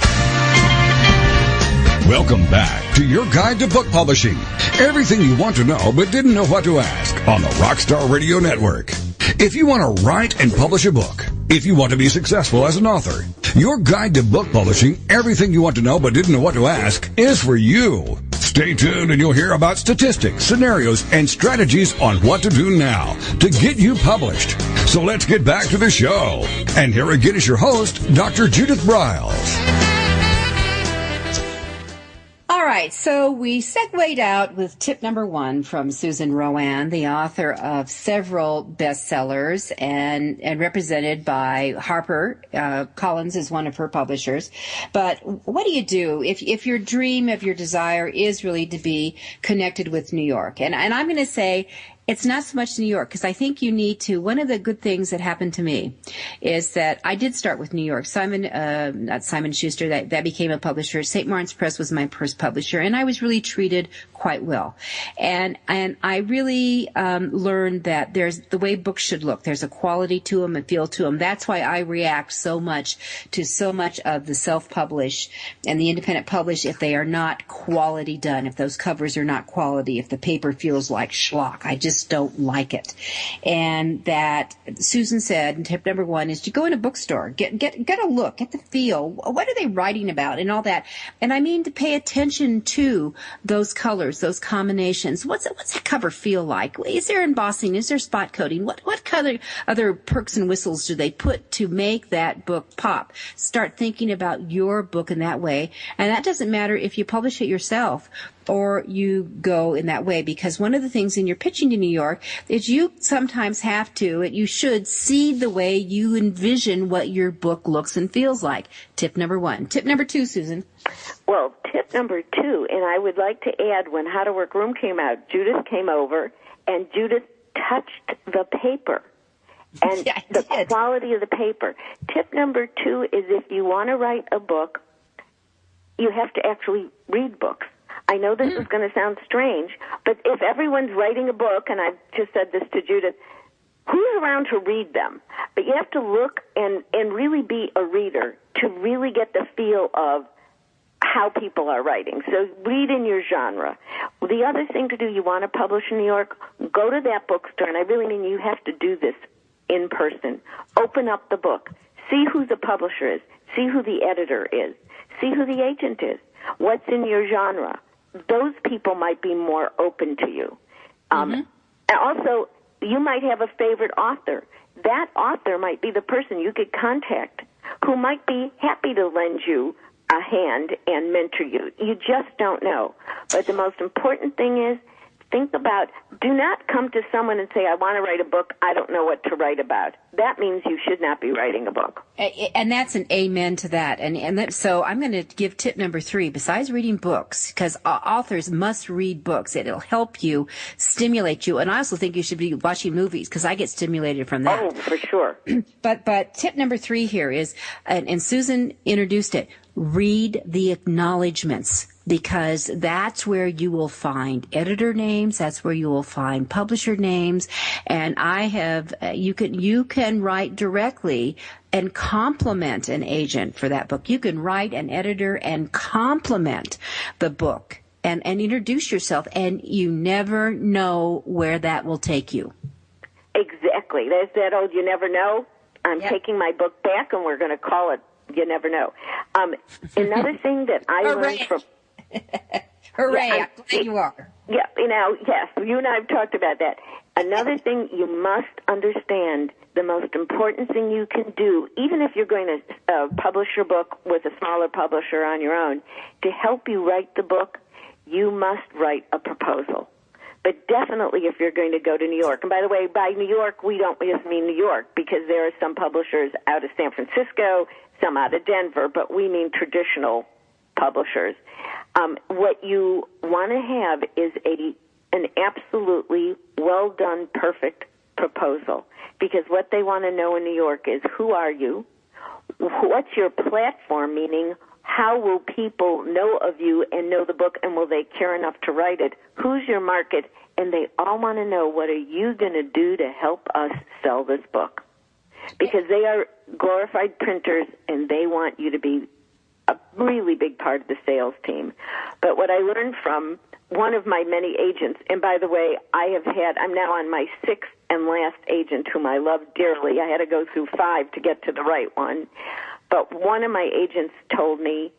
Welcome back to your guide to book publishing. Everything you want to know but didn't know what to ask on the Rockstar Radio Network. If you want to write and publish a book, if you want to be successful as an author, your guide to book publishing, everything you want to know but didn't know what to ask, is for you. Stay tuned and you'll hear about statistics, scenarios, and strategies on what to do now to get you published. So let's get back to the show. And here again is your host, Dr. Judith Briles. All right, so we segued out with tip number 1 from Susan RoAne, the author of several bestsellers and represented by Harper. Collins is one of her publishers. But what do you do if your dream, if your desire is really to be connected with New York? And I'm going to say, it's not so much New York, because I think you need to. One of the good things that happened to me is that I did start with New York. Not Simon Schuster, that became a publisher. St. Martin's Press was my first publisher, and I was really treated quite well. And I really learned that there's the way books should look. There's a quality to them, a feel to them. That's why I react so much to so much of the self-publish and the independent publish if they are not quality done, if those covers are not quality, if the paper feels like schlock. I just don't like it. And that Susan said, and tip number 1 is to go in a bookstore, get a look, get the feel. What are they writing about and all that? And I mean to pay attention to those colors, those combinations. What's that cover feel like? Is there embossing? Is there spot coating? What other perks and whistles do they put to make that book pop? Start thinking about your book in that way. And that doesn't matter if you publish it yourself or you go in that way, because one of the things in your pitching to New York is you sometimes have to, you should see the way you envision what your book looks and feels like. Tip number 1. Tip number 2, Susan. Well, tip number 2, and I would like to add, when How to Work Room came out, Judith came over and Judith touched the paper and the quality of the paper. Tip number 2 is if you want to write a book, you have to actually read books. I know this is going to sound strange, but if everyone's writing a book, and I've just said this to Judith, who's around to read them? But you have to look and really be a reader to really get the feel of how people are writing. So read in your genre. The other thing to do, you want to publish in New York, go to that bookstore, and I really mean you have to do this in person. Open up the book. See who the publisher is. See who the editor is. See who the agent is. What's in your genre? Those people might be more open to you. And also, you might have a favorite author. That author might be the person you could contact who might be happy to lend you a hand and mentor you. You just don't know. But the most important thing is think about, do not come to someone and say, I want to write a book, I don't know what to write about. That means you should not be writing a book. And that's an amen to that. So I'm going to give tip number 3, besides reading books, because authors must read books. It'll help you, stimulate you. And I also think you should be watching movies, because I get stimulated from that. Oh, for sure. But tip number 3 here is, and Susan introduced it, read the acknowledgements, because that's where you will find editor names, that's where you will find publisher names, and you can write directly and compliment an agent for that book. You can write an editor and compliment the book and introduce yourself, and you never know where that will take you. Exactly. There's that old, you never know. I'm taking my book back, and we're going to call it You Never Know. Another thing that I learned from... Hooray, I'm glad you are. Yeah, yes, you and I have talked about that. Another thing you must understand, the most important thing you can do, even if you're going to publish your book with a smaller publisher on your own, to help you write the book, you must write a proposal. But definitely if you're going to go to New York. And by the way, by New York, we don't just mean New York, because there are some publishers out of San Francisco, some out of Denver, but we mean traditional publishers. What you want to have is an absolutely well-done, perfect proposal, because what they want to know in New York is, who are you? What's your platform, meaning how will people know of you and know the book, and will they care enough to write it? Who's your market? And they all want to know, what are you going to do to help us sell this book? Because they are glorified printers, and they want you to be a really big part of the sales team. But what I learned from one of my many agents, and by the way, I'm now on my 6th and last agent, whom I love dearly. I had to go through 5 to get to the right one. But one of my agents told me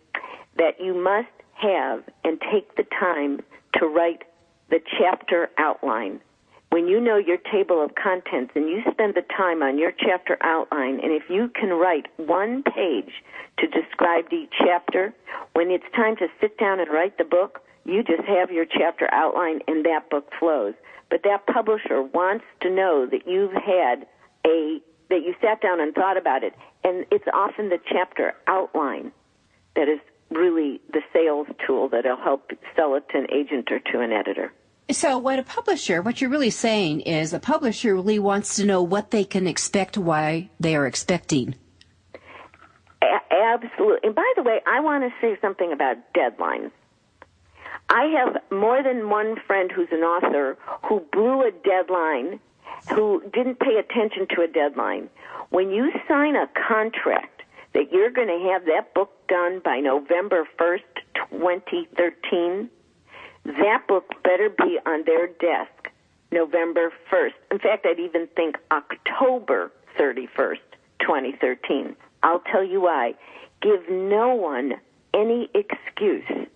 that you must have and take the time to write the chapter outline. When you know your table of contents and you spend the time on your chapter outline, and if you can write 1 page to describe each chapter, when it's time to sit down and write the book, you just have your chapter outline and that book flows. But that publisher wants to know that that you sat down and thought about it. And it's often the chapter outline that is really the sales tool that will help sell it to an agent or to an editor. So what you're really saying is, a publisher really wants to know what they can expect, why they are expecting. Absolutely. And by the way, I want to say something about deadlines. I have more than one friend who's an author who blew a deadline, who didn't pay attention to a deadline. When you sign a contract that you're going to have that book done by November 1st, 2013, that book better be on their desk November 1st. In fact, I'd even think October 31st, 2013. I'll tell you why. Give no one any excuse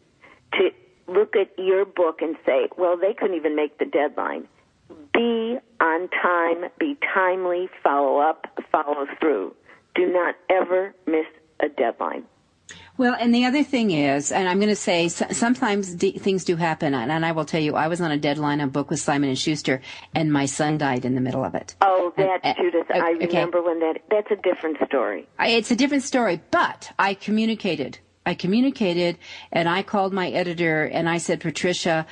to look at your book and say, well, they couldn't even make the deadline. Be on time, be timely, follow up, follow through. Do not ever miss a deadline. Well, and the other thing is, and I'm going to say, sometimes things do happen, and I will tell you, I was on a deadline on a book with Simon & Schuster, and my son died in the middle of it. Oh, Judith, I remember when that's a different story. It's a different story, but I communicated, and I called my editor, and I said, Patricia,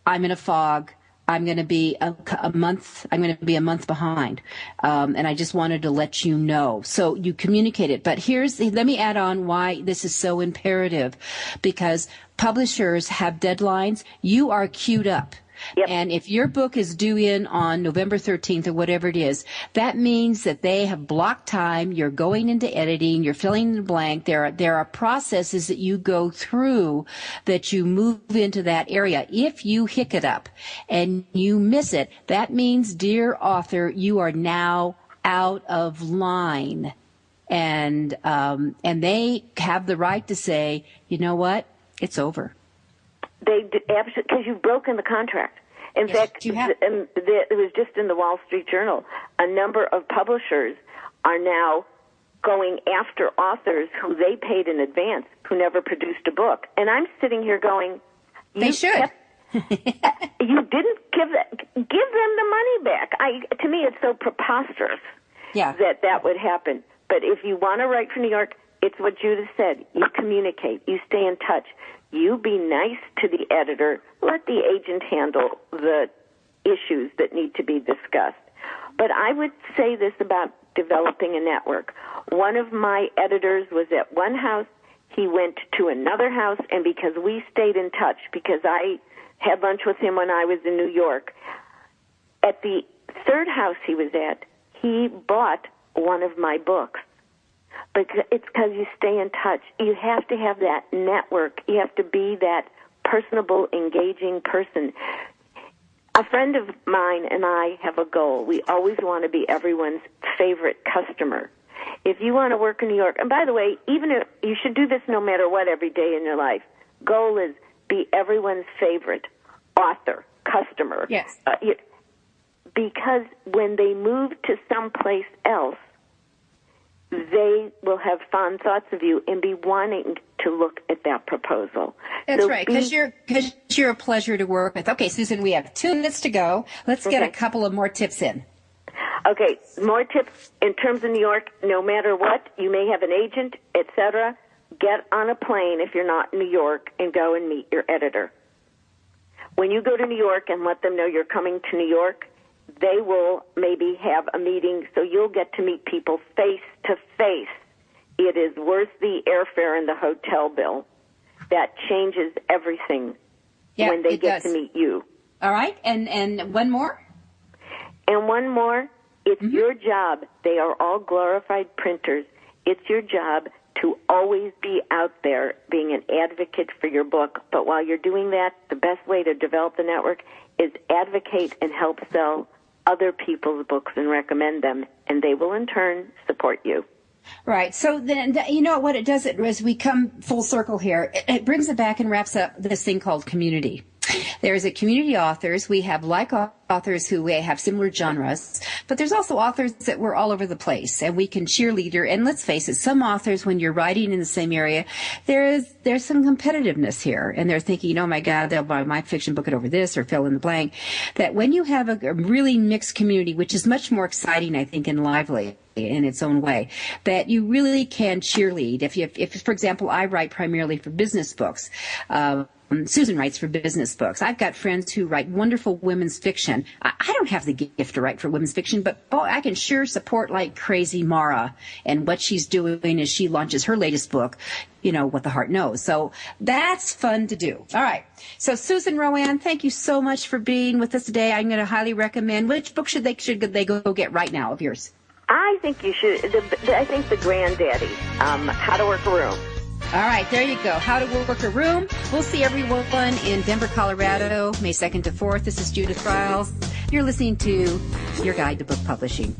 I'm in a fog. I'm going to be a month behind. And I just wanted to let you know. So you communicated. But let me add on why this is so imperative, because publishers have deadlines. You are queued up. Yep. And if your book is due in on November 13th or whatever it is, that means that they have blocked time. You're going into editing. You're filling in the blank. There are processes that you go through that you move into that area. If you hic up and you miss it, that means, dear author, you are now out of line. And they have the right to say, you know what? It's over. Because you've broken the contract. In fact, it was just in the Wall Street Journal. A number of publishers are now going after authors who they paid in advance who never produced a book. And I'm sitting here going, they should. You didn't give them the money back. To me, it's so preposterous that would happen. But if you want to write for New York, it's what Judith said. You communicate. You stay in touch. You be nice to the editor. Let the agent handle the issues that need to be discussed. But I would say this about developing a network. One of my editors was at one house. He went to another house, and because we stayed in touch, because I had lunch with him when I was in New York, at the third house he was at, he bought one of my books. But it's because you stay in touch. You have to have that network. You have to be that personable, engaging person. A friend of mine and I have a goal. We always want to be everyone's favorite customer. If you want to work in New York, and by the way, even if you should do this no matter what every day in your life, goal is be everyone's favorite author, customer. Yes. Because when they move to someplace else, they will have fond thoughts of you and be wanting to look at that proposal. That's right, because you're a pleasure to work with. Okay, Susan, we have 2 minutes to go. Let's get a couple of more tips in. Okay, more tips in terms of New York. No matter what, you may have an agent, etc. Get on a plane if you're not in New York and go and meet your editor. When you go to New York and let them know you're coming to New York, they will maybe have a meeting, so you'll get to meet people face to face. It is worth the airfare and the hotel bill. That changes everything when they get to meet you. All right, and one more? And one more, it's your job. They are all glorified printers. It's your job to always be out there being an advocate for your book. But while you're doing that, the best way to develop the network is advocate and help sell other people's books and recommend them, and they will in turn support you. Right. So then, you know what it does, as we come full circle here, it brings it back and wraps up this thing called community. There's a community authors. We have like authors who have similar genres, but there's also authors that we're all over the place, and we can cheerleader. And let's face it, some authors, when you're writing in the same area, there's some competitiveness here, and they're thinking, oh my God, they'll buy my fiction book over this or fill in the blank. That when you have a really mixed community, which is much more exciting, I think, and lively in its own way, that you really can cheerlead. If for example, I write primarily for business books. Susan writes for business books. I've got friends who write wonderful women's fiction. I don't have the gift to write for women's fiction, but boy, I can sure support like crazy Mara and what she's doing as she launches her latest book, What the Heart Knows. So that's fun to do. All right. So Susan RoAne, thank you so much for being with us today. I'm going to highly recommend. Which book should they go get right now of yours? I think you should. I think the Granddaddy, How to Work a Room. All right, there you go. How to Work a Room. We'll see everyone in Denver, Colorado, May 2nd to 4th. This is Judith Briles. You're listening to Your Guide to Book Publishing.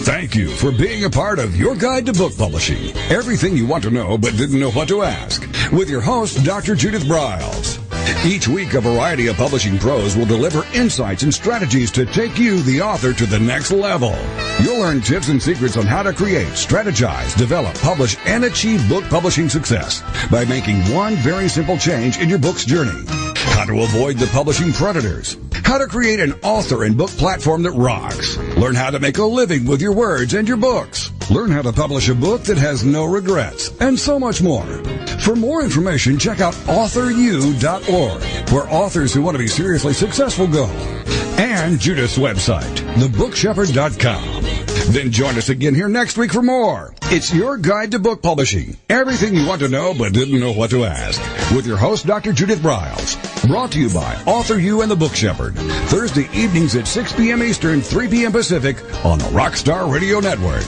Thank you for being a part of Your Guide to Book Publishing. Everything you want to know but didn't know what to ask. With your host, Dr. Judith Briles. Each week, a variety of publishing pros will deliver insights and strategies to take you, the author, to the next level. You'll learn tips and secrets on how to create, strategize, develop, publish, and achieve book publishing success by making one very simple change in your book's journey. How to avoid the publishing predators. How to create an author and book platform that rocks. Learn how to make a living with your words and your books. Learn how to publish a book that has no regrets, and so much more. For more information, check out AuthorU.org, where authors who want to be seriously successful go. And Judith's website, thebookshepherd.com. Then join us again here next week for more. It's Your Guide to Book Publishing. Everything you want to know but didn't know what to ask. With your host, Dr. Judith Briles. Brought to you by AuthorU and the Book Shepherd. Thursday evenings at 6 p.m. Eastern, 3 p.m. Pacific on the Rockstar Radio Network.